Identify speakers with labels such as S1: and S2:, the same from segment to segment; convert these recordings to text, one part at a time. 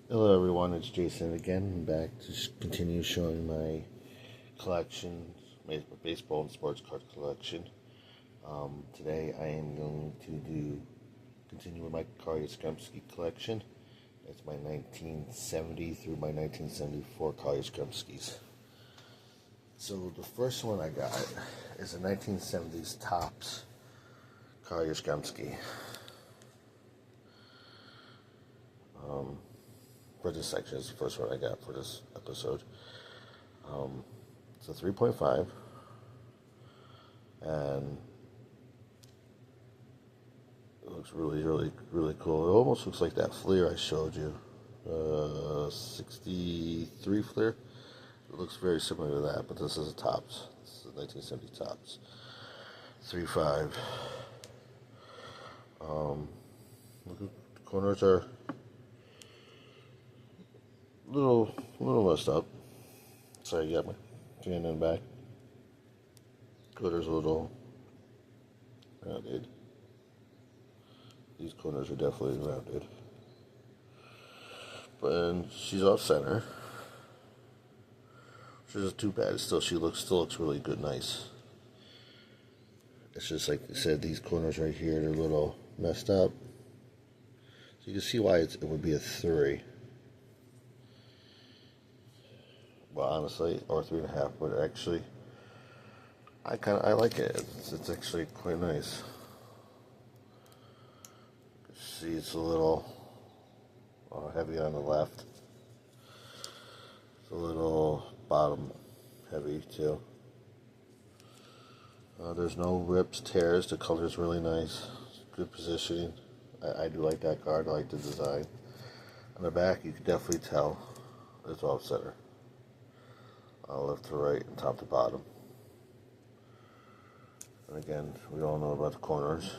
S1: Hello everyone, it's Jason again. I'm back to continue showing my collection, my baseball and sports card collection. Today I am going to continue with my Yastrzemski collection. It's my 1970 through my 1974 Yastrzemskis. So the first one I got is a 1970s Topps Yastrzemski. For this section is the first one I got for this episode. It's a 3.5, and it looks really cool. It almost looks like that Fleer I showed you, 63 Fleer. It looks very similar to that, but this is a Topps. This is a 1970 Topps 3.5. Look at the corners are little messed up. Sorry, got my hand in the back. Corners a little rounded. These corners are definitely rounded. But she's off center, which isn't too bad. Still looks really good, nice. It's just like I said, these corners right here, they're a little messed up. So you can see why it would be a 3. Well, honestly, or 3.5, but actually, I like it. It's actually quite nice. See, it's a little heavy on the left. It's a little bottom heavy too. There's no rips, tears. The color's really nice. Good positioning. I do like that card. I like the design. On the back, you can definitely tell it's off center. Left to right and top to bottom. And again, we all know about the corners.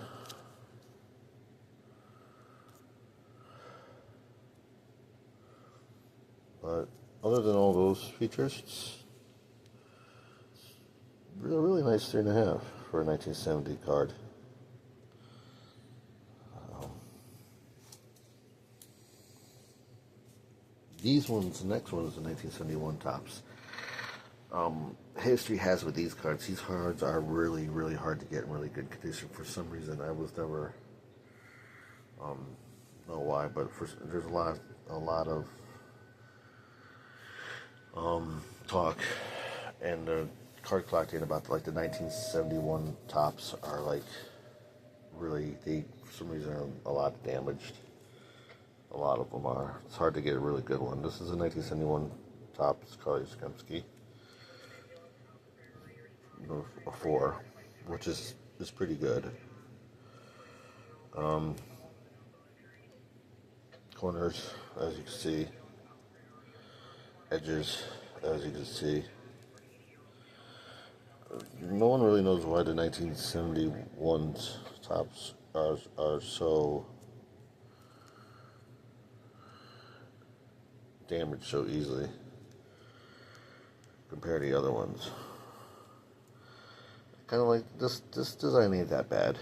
S1: But other than all those features, it's really nice 3.5 for a 1970 card. These ones, the next one is the 1971 Topps. History has with these cards are really hard to get in really good condition. For some reason, I was never, know why, but there's a lot of talk and the card collecting about like the 1971 Topps are like really, they for some reason are a lot damaged. A lot of them are. It's hard to get a really good one. This is a 1971 Topps Yastrzemski. A 4, which is pretty good. Corners, as you can see. Edges, as you can see. No one really knows why the 1971's Topps are so damaged so easily compared to the other ones. Kind of like this design ain't that bad.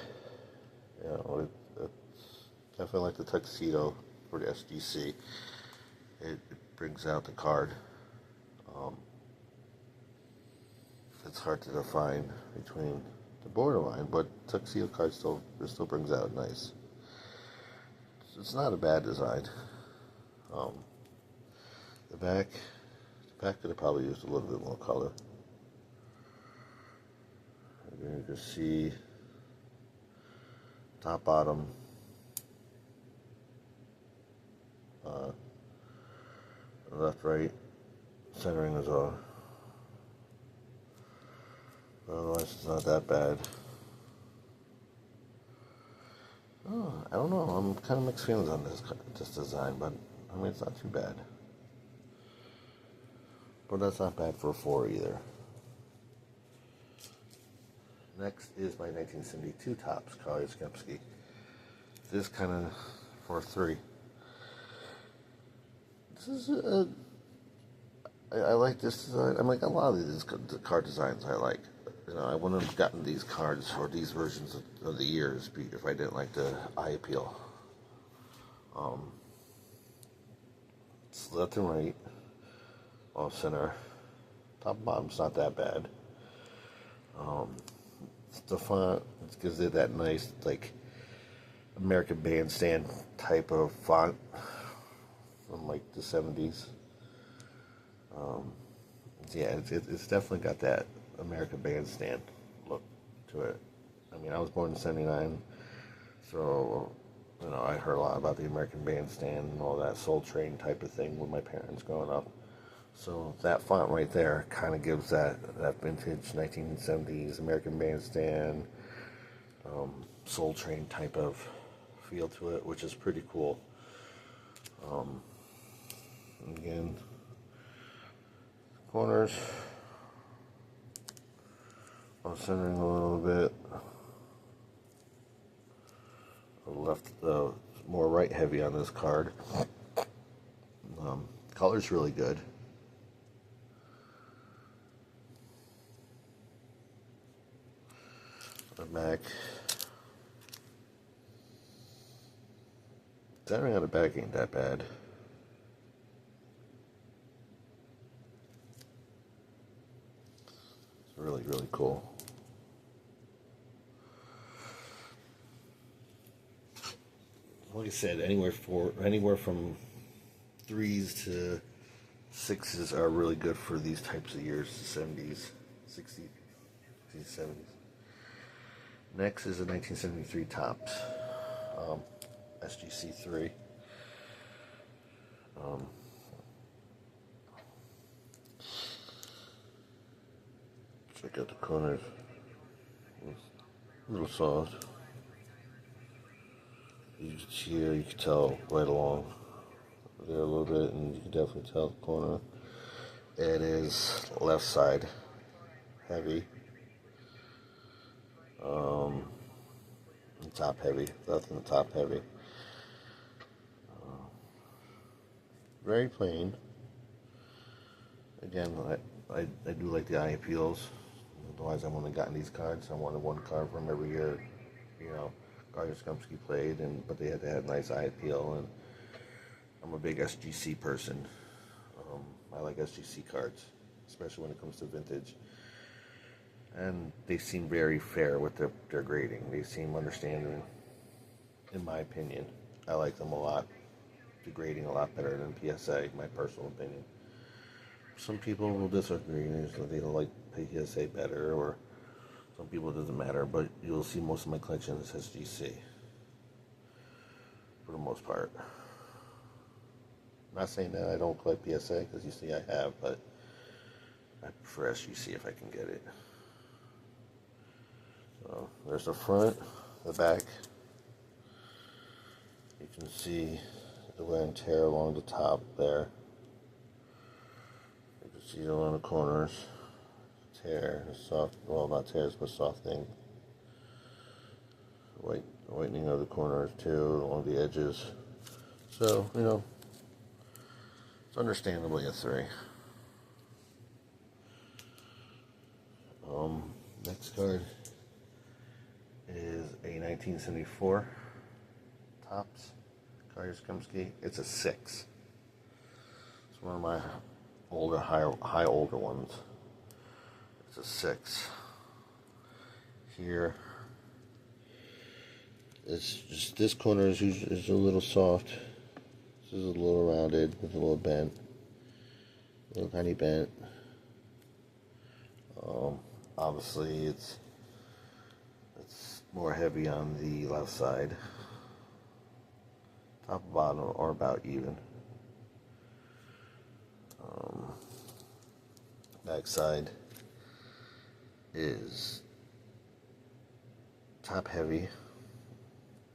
S1: You know, it's definitely like the tuxedo for the SGC. It brings out the card. It's hard to define between the borderline, but tuxedo card still brings out nice. It's not a bad design. The back could have probably used a little bit more color. You can see top, bottom, left, right, centering as well. Otherwise, it's not that bad. I don't know. I'm kind of mixed feelings on this design, but I mean, it's not too bad. But that's not bad for a 4 either. Next is my 1972 Topps Yastrzemski. This is kind of for a 3. This is I like this design. I like a lot of these card designs I like. You know, I wouldn't have gotten these cards or these versions of the years if I didn't like the eye appeal. left and right, off center. Top and bottom's not that bad. The font gives it that nice, like, American Bandstand type of font from like the 70s. Yeah, it's definitely got that American Bandstand look to it. I mean, I was born in '79, so I heard a lot about the American Bandstand and all that Soul Train type of thing with my parents growing up. So that font right there kind of gives that vintage 1970s American Bandstand, Soul Train type of feel to it, which is pretty cool. Again, corners, I'm centering a little bit. I left more right heavy on this card. Color's really good. The back. Centering on the back ain't that bad. It's really, really cool. Like I said, anywhere from 3s to 6s are really good for these types of years, the 70s, 60s, 70s. Next is a 1973 Topps SGC3. Check out the corners. A little soft. You can tell right along there a little bit, and you can definitely tell the corner. It is left side heavy. Top heavy, left and the top heavy. Very plain. Again, I do like the eye appeals. Otherwise, I wouldn't have gotten these cards. I wanted one card from every year. Yastrzemski played, but they had to have nice eye appeal. And I'm a big SGC person. I like SGC cards, especially when it comes to vintage. And they seem very fair with their grading. They seem understanding, in my opinion. I like them a lot. The grading a lot better than PSA, my personal opinion. Some people will disagree. They don't like PSA better, or some people it doesn't matter. But you'll see most of my collection is SGC for the most part. I'm not saying that I don't collect PSA, because you see I have, but I prefer SGC if I can get it. So there's the front, the back. You can see the wear and tear along the top there. You can see it along the corners. Tear, soft, well, not tears, but softening. Whitening of the corners too, along the edges. So, it's understandably a 3. Next card is a 1974 Topps Yastrzemski. It's a 6. It's one of my older ones. It's a 6. Here, it's just this corner is a little soft. This is a little rounded with a little bent, a little tiny bent. Obviously, it's more heavy on the left side. Top and bottom are about even. Back side is top heavy,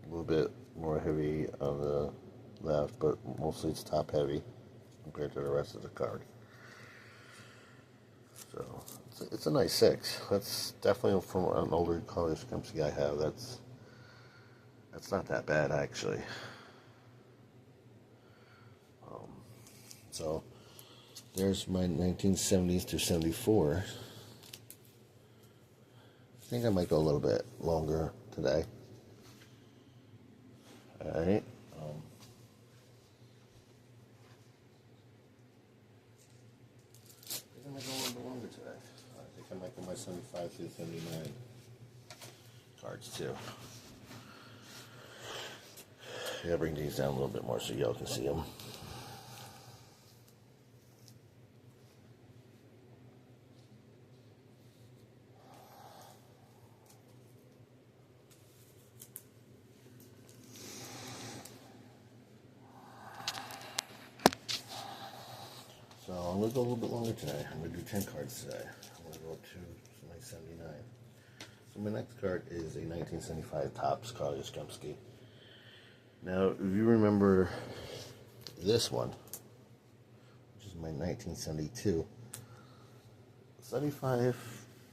S1: a little bit more heavy on the left, but mostly it's top heavy compared to the rest of the card. So it's a nice 6. That's definitely from an older color Yastrzemski I have. That's not that bad actually. So there's my 1970s through 74. I think I might go a little bit longer today. Alright. my 75 through 79 cards too. Yeah, bring these down a little bit more so y'all can see them. So I'm going to go a little bit longer today. I'm going to do 10 cards today. I'm going to go to my 79. So my next card is a 1975 Topps card, Yastrzemski. Now, if you remember this one, which is my 1972, 75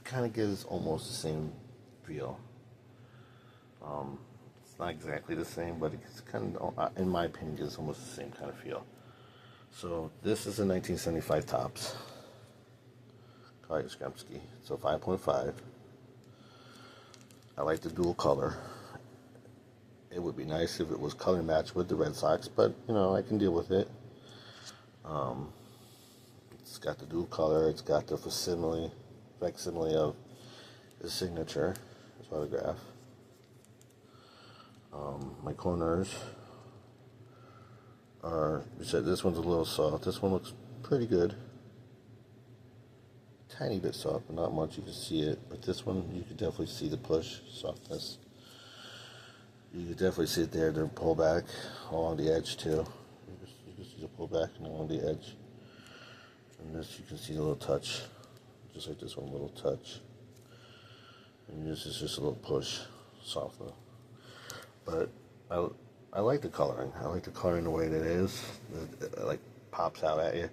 S1: kind of gives almost the same feel. It's not exactly the same, but it's kind of, in my opinion, gives almost the same kind of feel. So this is a 1975 Topps card, Yastrzemski. So 5.5. I like the dual color. It would be nice if it was color matched with the Red Sox, but you know, I can deal with it. It's got the dual color. It's got the facsimile of his signature, his autograph. My corners are. You said this one's a little soft. This one looks pretty good. Tiny bit soft, but not much. You can see it. But this one, you can definitely see the push softness. You can definitely see it there. The pullback along the edge too. You can see the pullback along the edge. And this, you can see the little touch, just like this one, a little touch. And this is just a little push, softer. But I like the coloring. I like the coloring the way that it is. It like pops out at you.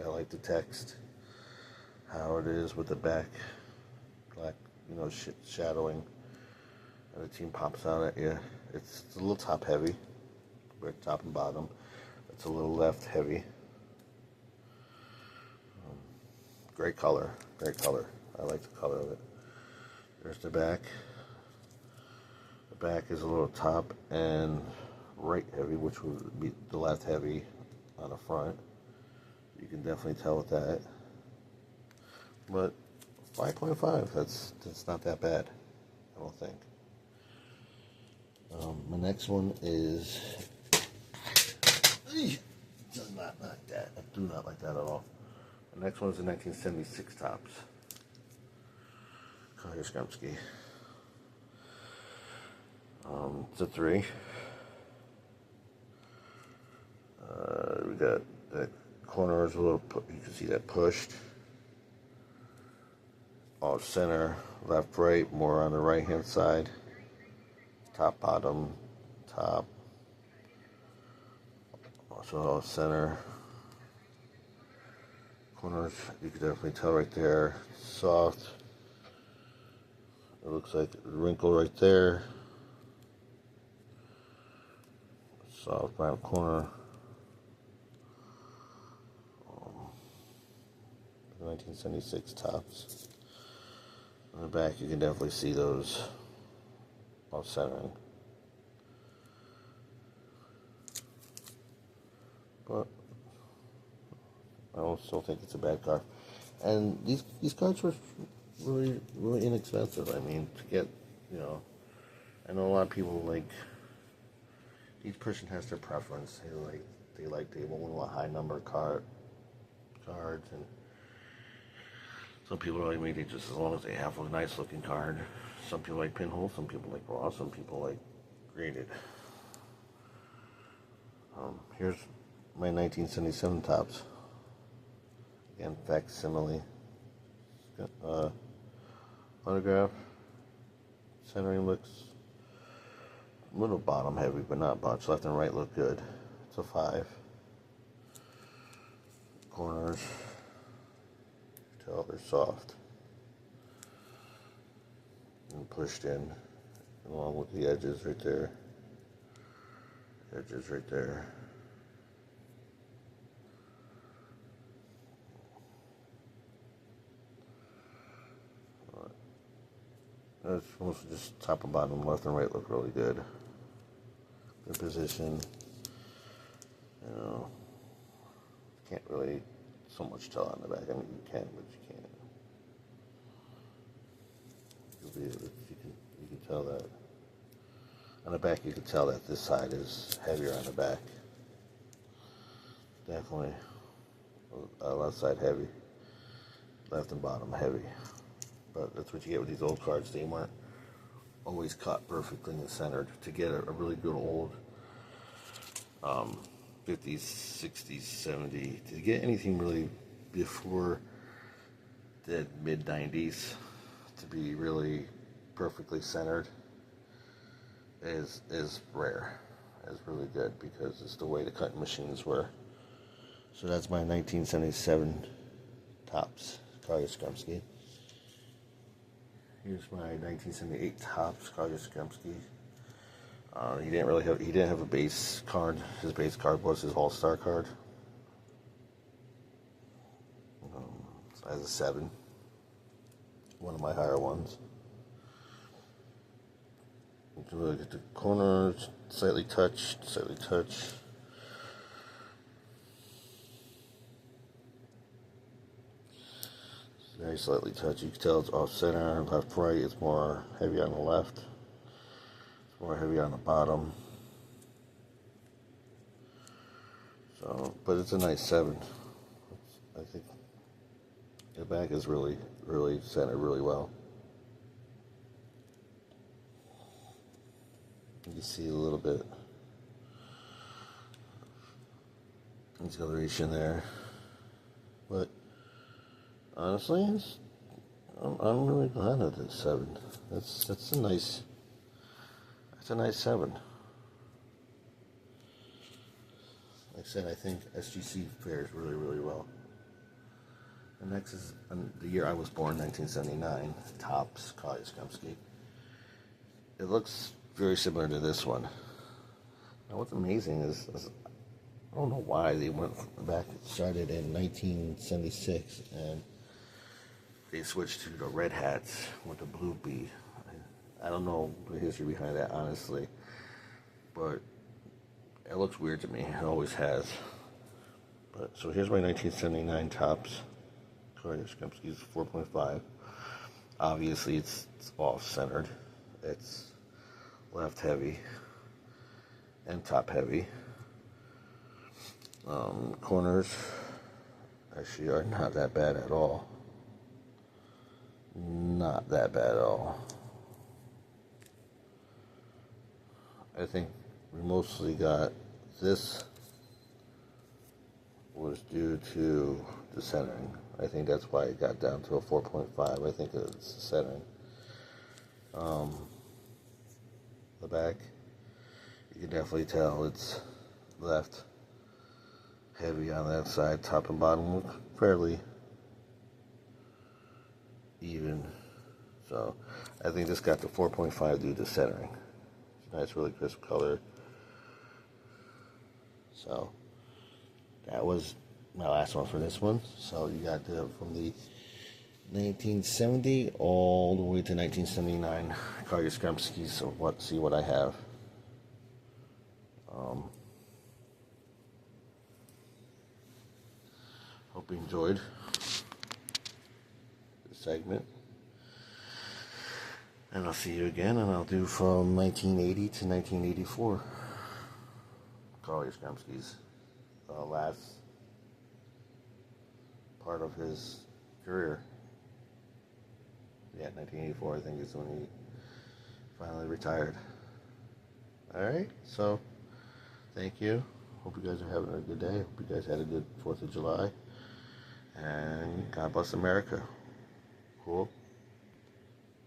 S1: I like the text, how it is with the back, black, you know, shadowing. And the team pops out at you. It's a little top heavy, but top and bottom. It's a little left heavy. Great color, great color. I like the color of it. There's the back. The back is a little top and right heavy, which would be the left heavy on the front. You can definitely tell with that. But 5.5, that's not that bad, I don't think. My next one is, does not like that. I do not like that at all. The next one is the 1976 Topps card, Yastrzemski. It's a 3. We got the corners a little. You can see that pushed. Off center, left, right, more on the right hand side. Top, bottom, top. Also off center. Corners, you can definitely tell right there. Soft. It looks like a wrinkle right there. Soft bottom corner. 1976 Topps. On the back, you can definitely see those off centering. But I still think it's a bad card. And these cards were really inexpensive. I mean, to get, you know, I know a lot of people like. Each person has their preference. They want a high number cards, and some people are like me. They just, as long as they have a nice looking card. Some people like pinhole. Some people like raw. Some people like graded. Here's my 1977 Topps. Again, facsimile. Autograph. Centering looks a little bottom heavy, but not much. Left and right look good. It's a 5. Corners, tell they're soft and pushed in, along with the edges right there. Edges right there. That's mostly just top and bottom, left and right look really good. Good position. You know, can't really so much tail on the back. I mean, you can, but you can't. You can tell that on the back. You can tell that this side is heavier on the back. Definitely, left side heavy, left and bottom heavy. But that's what you get with these old cards. They weren't always cut perfectly and centered. To get a really good old 50s, 60s, 70s, to get anything really before the mid 90s to be really perfectly centered is rare. Is really good because it's the way the cutting machines were. So that's my 1977 Topps Carl Yastrzemski. Here's my 1978 Topps Carl Yastrzemski. He didn't have a base card. His base card was his All-Star card. As a 7. One of my higher ones. You can really get the corners, slightly touched. Very slightly touched. You can tell it's off center, left, right. It's more heavy on the left. It's more heavy on the bottom. So, but it's a nice 7. I think the back is really centered really well. You can see a little bit of discoloration there, but honestly, I'm really glad of this 7. That's a nice 7. Like I said, I think SGC fares really well. The next is the year I was born, 1979, Topps Carl Yastrzemski. It looks very similar to this one. Now, what's amazing is I don't know why they went back. It started in 1976, and they switched to the red hats with the blue B. I don't know the history behind that, honestly, but it looks weird to me. It always has. But so here's my 1979 Topps Carl Yastrzemski's 4.5. Obviously, it's off-centered. It's left heavy and top heavy. Corners actually are not that bad at all. Not that bad at all. I think we mostly got this was due to the centering. I think that's why it got down to a 4.5. I think it's the centering. The back, you can definitely tell it's left heavy on that side. Top and bottom look fairly even. So I think this got the 4.5 due to centering. It's a nice, really crisp color. So that was my last one for this one. So you got from the 1970 all the way to 1979 Carl Yastrzemski. So see what I have. Hope you enjoyed this segment. And I'll see you again, and I'll do from 1980 to 1984. Carl Yastrzemski's last part of his career. Yeah, 1984, I think, is when he finally retired. Alright, so thank you. Hope you guys are having a good day. Hope you guys had a good 4th of July. And God bless America. Cool.